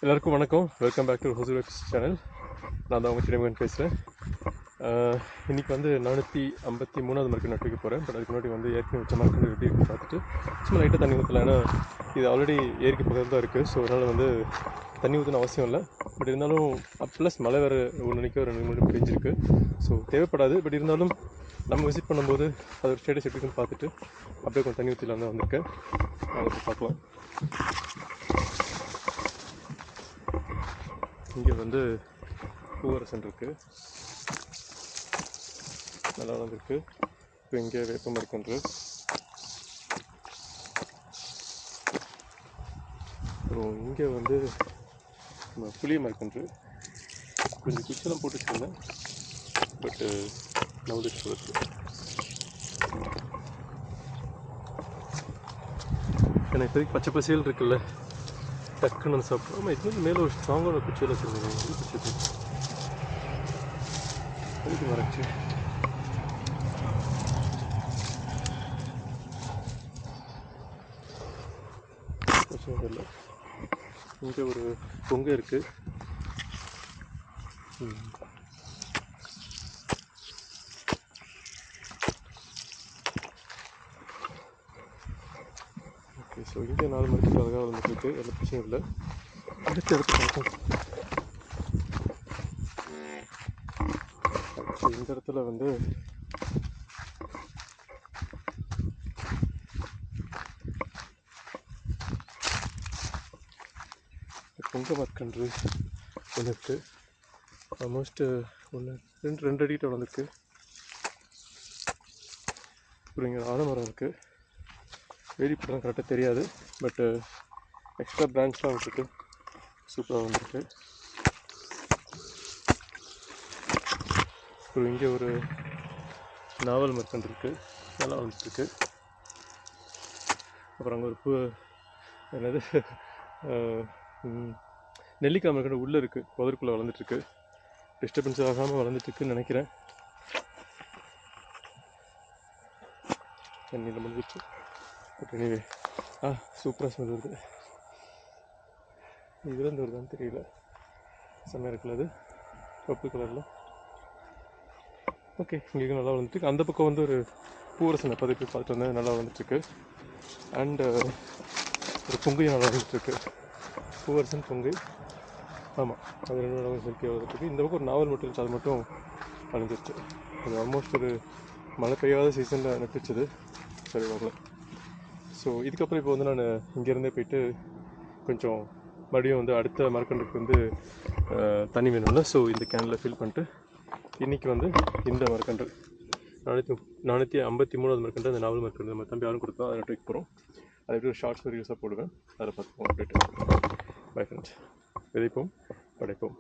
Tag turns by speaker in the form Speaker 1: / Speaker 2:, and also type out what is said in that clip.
Speaker 1: எல்லாருக்கும் வணக்கம். Welcome back to Huzur channel. நான் தான் உங்கள் சின்னமகன் பேசுகிறேன். இன்றைக்கி வந்து 453வது மரக்கு நட்டு வைக்க போகிறேன். பட் அதுக்கு முன்னாடி வந்து ஏற்கனவே வச்ச மரக்கு எப்படி இருக்குன்னு பார்த்துட்டு சும்மா லைட்டாக தண்ணி ஊற்றலாம். ஏன்னா இது ஆல்ரெடி ஏரிக்கு பக்கத்தில் தான் இருக்குது. ஸோ அதனால் வந்து தண்ணி ஊற்றணும் அவசியம் இல்லை. பட் இருந்தாலும் ப்ளஸ் மழை வேறு ஒரு மணிக்கு ஒரு 2 மணி பெஞ்சிருக்கு. ஸோ தேவைப்படாது. பட் இருந்தாலும் நம்ம விசிட் பண்ணும்போது அது ஒரு ஸ்டேட்டஸ் எப்படி இருக்குன்னு பார்த்துட்டு அப்படியே கொஞ்சம் தண்ணி ஊற்றிலாம் தான் வந்திருக்கேன். அதை பார்க்கலாம். இங்கே வந்து பூவரசன் இருக்குது, நல்லா வந்திருக்கு. இப்போ இங்கே வேப்ப மரக்கன்று, அப்புறம் இங்கே வந்து நம்ம புளிய மரக்கன்று. கொஞ்சம் குச்செல்லாம் போட்டு வச்சுருந்தேன், பட்டு நவுந்துட்டு போகுது. ஏன்னா இப்போதைக்கு பச்சை பசியல் இருக்குல்ல, டக்குன்னு சாப்பிடும். ஆமாம், இது மேலே ஒரு ஸ்ட்ராங்கான குச்சியில் வச்சுருந்தேன். குச்சி அதுக்கு மறைச்சி பிரச்சனை இல்லை. இங்கே ஒரு பொங்கை இருக்குது. ஓகே, ஸோ இங்கே 4 மணிக்கு அழகாக வந்துருக்கு, எல்லாம் பிரச்சனை இல்லை. அடுத்த இடத்துல பார்ப்போம். இந்த இடத்துல வந்து பொங்க மரக்கன்று ஒன்று இருக்குது. ஆல்மோஸ்ட் 2 அடிக்கிட்ட வளர்ந்துருக்கு. அப்புறம் இங்கே ஆலமரம் இருக்குது. வேலிப்பட்டம் கரெக்டாக தெரியாது, பட்டு எக்ஸ்ட்ரா பிரான்ச்லாம் விட்டுருக்கு. சூப்பராக வந்துருக்கு. அப்புறம் இங்கே ஒரு நாவல் மரக்கன்று இருக்குது, நல்லா வந்துட்டுருக்கு. அப்புறம் அங்கே ஒரு என்னது நெல்லிக்காய் மரக்கன்று உள்ளே இருக்குது, புதருக்குள்ளே வளர்ந்துட்டுருக்கு. டிஸ்டர்பன்ஸ் ஆகாமல் வளர்ந்துட்டுருக்குன்னு நினைக்கிறேன். தண்ணியில் முடிஞ்சிச்சு. பட் எனிவே சூப்பராக ஸ்மெல் வருது. இதுலேருந்து வருதான்னு தெரியல, செம்மையாக இருக்குல்ல அது, பர்பிள் கலரில். ஓகே, இங்கே நல்லா வந்துட்டுருக்கு. அந்த பக்கம் வந்து ஒரு பூவரசனை பதிப்பு பார்த்துட்டு வந்தேன், நல்லா வந்துட்டுருக்கு. அண்டு ஒரு பொங்கையும் நல்லா வந்துட்டுருக்கு. பூவரசன் பொங்கை, ஆமாம், அது 2 நல்லா செல்ஃபியாக வந்துட்டுருக்கு. இந்த பக்கம் ஒரு நாவல் மட்டும் இருந்துச்சு, அது மட்டும் அழிஞ்சிருச்சு. அது ஆல்மோஸ்ட் ஒரு மழை பெய்யாத சீசனில் நட்டுச்சது, சரி வரல. ஸோ இதுக்கப்புறம் இப்போ வந்து நான் இங்கேருந்தே போயிட்டு கொஞ்சம் மறுபடியும் வந்து அடுத்த மரக்கன்றுக்கு வந்து தண்ணி வேணும்ல. ஸோ இந்த கேனில் ஃபில் பண்ணிட்டு இன்றைக்கி வந்து இந்த மரக்கன்று 453வது மரக்கன்று, அந்த நாவல் மரக்கன்று நம்ம தம்பி யாரும் கொடுத்தா அதை நட்டு வைக்க போகிறோம். அதை எப்படி ஒரு ஷார்ட்ஸ் வீடியோஸாக போடுவேன், அதை பார்த்துப்போம். போய்ட்டு பை ஃப்ரெண்ட்ஸ். விதைப்போம், படைப்போம்.